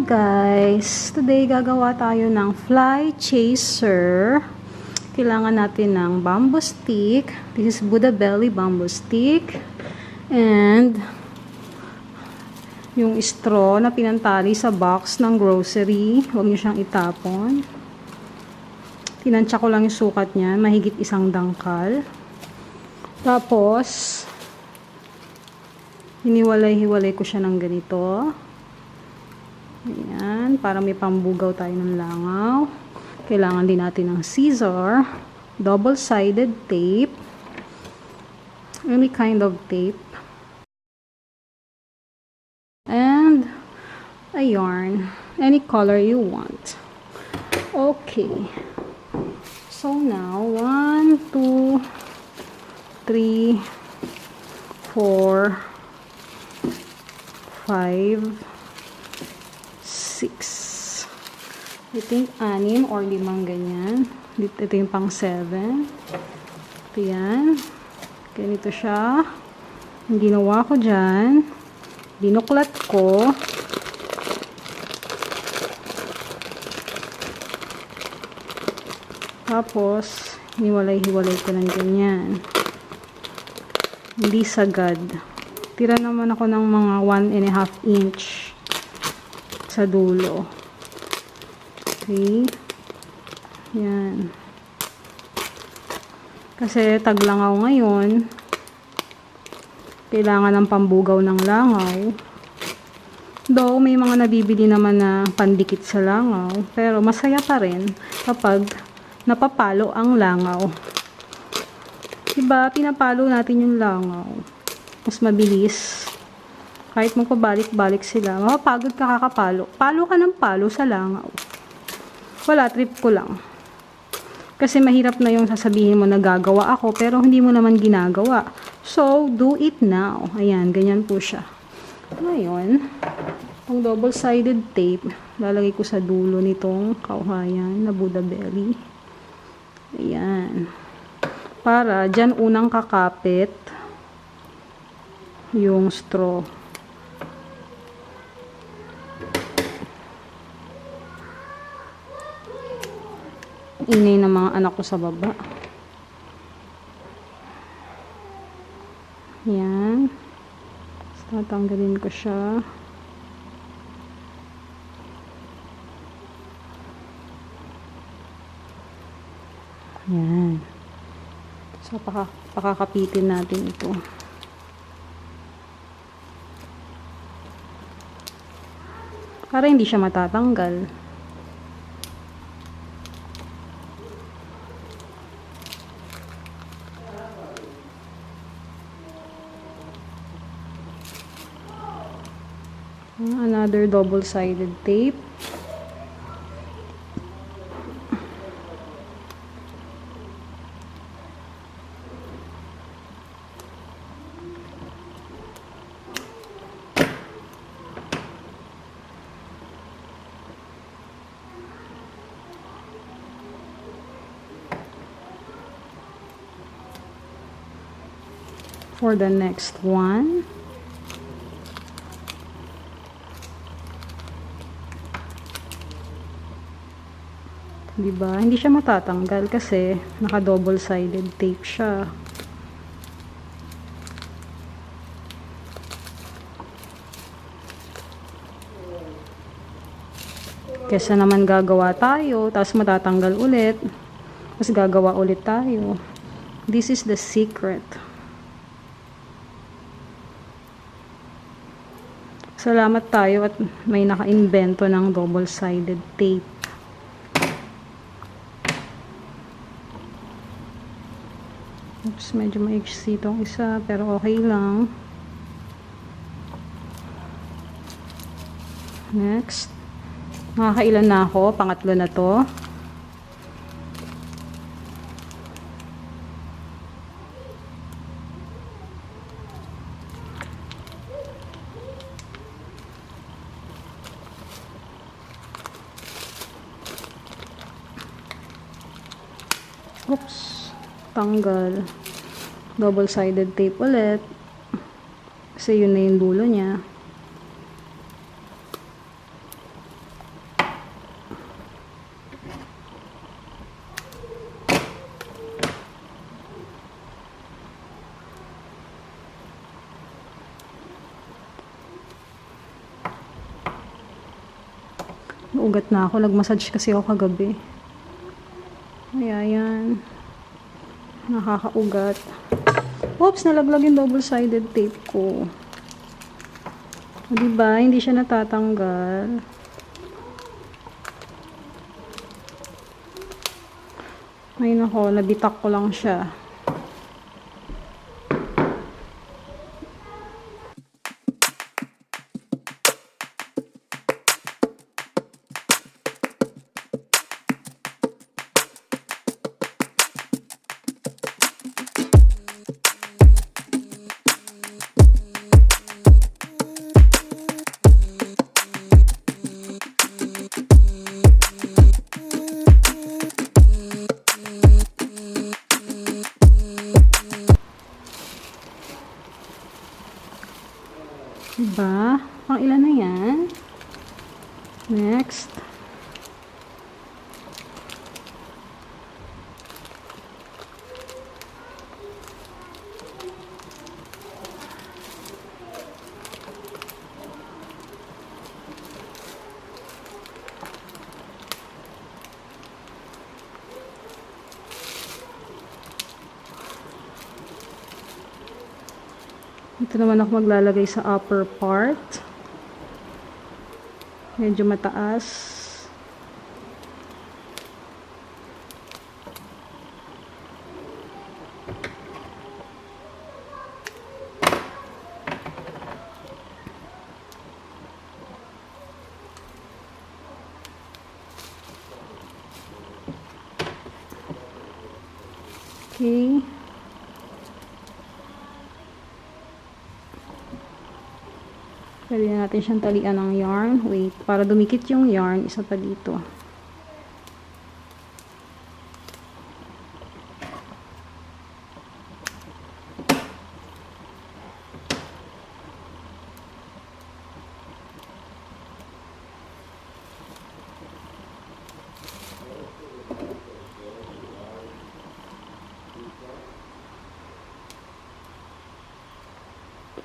guys! Today gagawa tayo ng fly chaser. Kailangan natin ng bamboo stick. This is Buddha belly bamboo stick. And yung straw na pinantali sa box ng grocery. Huwag niyo siyang itapon. Tinansya ko lang yung sukat niya. Mahigit 1 dangkal. Tapos hiniwalay-hiwalay ko siya ng ganito. Ayan, para may pambugaw tayo ng langaw. Kailangan din natin ng scissor, double-sided tape, any kind of tape, and a yarn, any color you want. Okay. So now, 1, 2, 3, 4, 5, 6. I think 6 or 5 ganyan. Ito yung pang 7. Ito yan. Ganito siya. Ang ginawa ko dyan, dinuklat ko. Tapos, hiniwalay-hiwalay ko ng ganyan. Hindi sagad. Tira naman ako ng mga 1.5 inch sa dulo. Okay. Yan. Kasi taglangaw ngayon. Kailangan ng pambugaw ng langaw. Though may mga nabibili naman na pandikit sa langaw. Pero masaya pa rin kapag napapalo ang langaw. Diba? Pinapalo natin yung langaw. Mas mabilis. Kahit magpabalik-balik sila, mapapagod ka kakapalo. Palo ka ng palo sa langaw. Wala, trip ko lang. Kasi mahirap na yung sasabihin mo na gagawa ako, pero hindi mo naman ginagawa. So, do it now. Ayan, ganyan po siya. Ngayon, ang double-sided tape, lalagay ko sa dulo nitong kawayan na Buddha belly. Ayan. Para dyan unang kakapit yung straw. Ingay ng mga anak ko sa baba. Yan. Tatanggalin ko siya. Yan. So, pakakapitin natin ito. Para hindi siya matatanggal. Another double-sided tape. For the next one. Diba? Hindi siya matatanggal kasi naka double-sided tape siya. Kesa naman gagawa tayo, tapos matatanggal ulit, tapos gagawa ulit tayo. This is the secret. Salamat tayo at may naka-invento ng double-sided tape. Oops, medyo maiksi itong isa, pero okay lang. Next. Nakakailan na ako? Pangatlo na to. Oops. Tanggal. Double-sided tape ulit. Kasi yun na yung dulo niya. Ugat na ako. Nag-massage kasi ako kagabi. Kaya yan. Nakakaugat. Oops, nalaglag yung double-sided tape ko. O, diba? Hindi siya natatanggal. Ay nako, nabitak ko lang siya. Diba? Pang ilan na yan? Next. Ito naman ako maglalagay sa upper part. Medyo mataas. Okay. Pwede natin siyang talian ng yarn. Wait, para dumikit yung yarn, isa pa dito.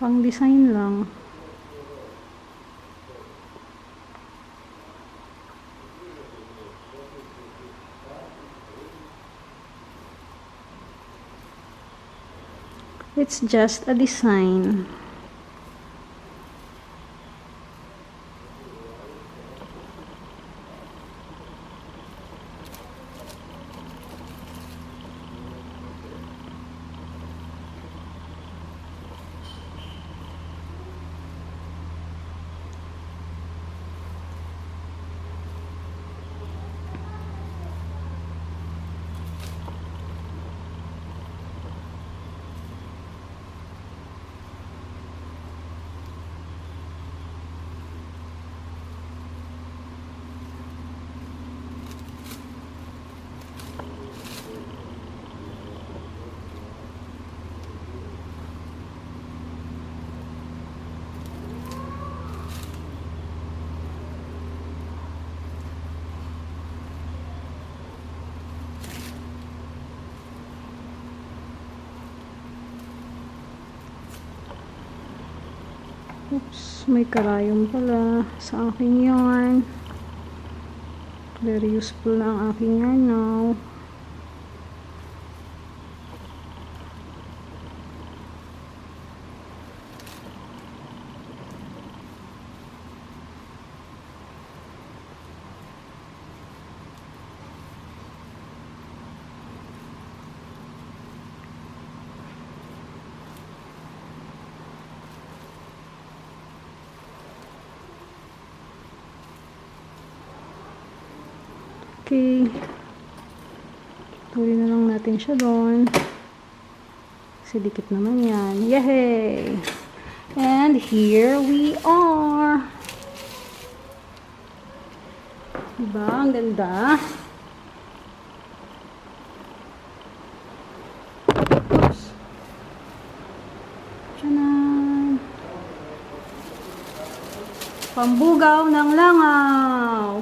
Pang design lang. It's just a design. Oops, may karayom pala sa aking yarn. Very useful na ang aking yarn now. Okay. Tuloy na lang natin siya doon. Kasi dikit naman yan. Yay! And here we are. Diba? Ang ganda. Oops. Tiyanan. Pambugaw ng langaw.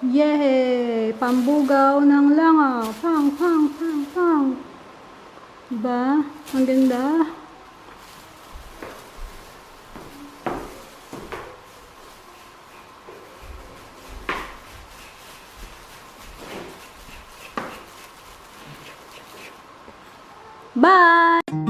Yay! Pambugaw ng langaw. Pang, pang, pang, pang. Diba? Ang ganda. Bye!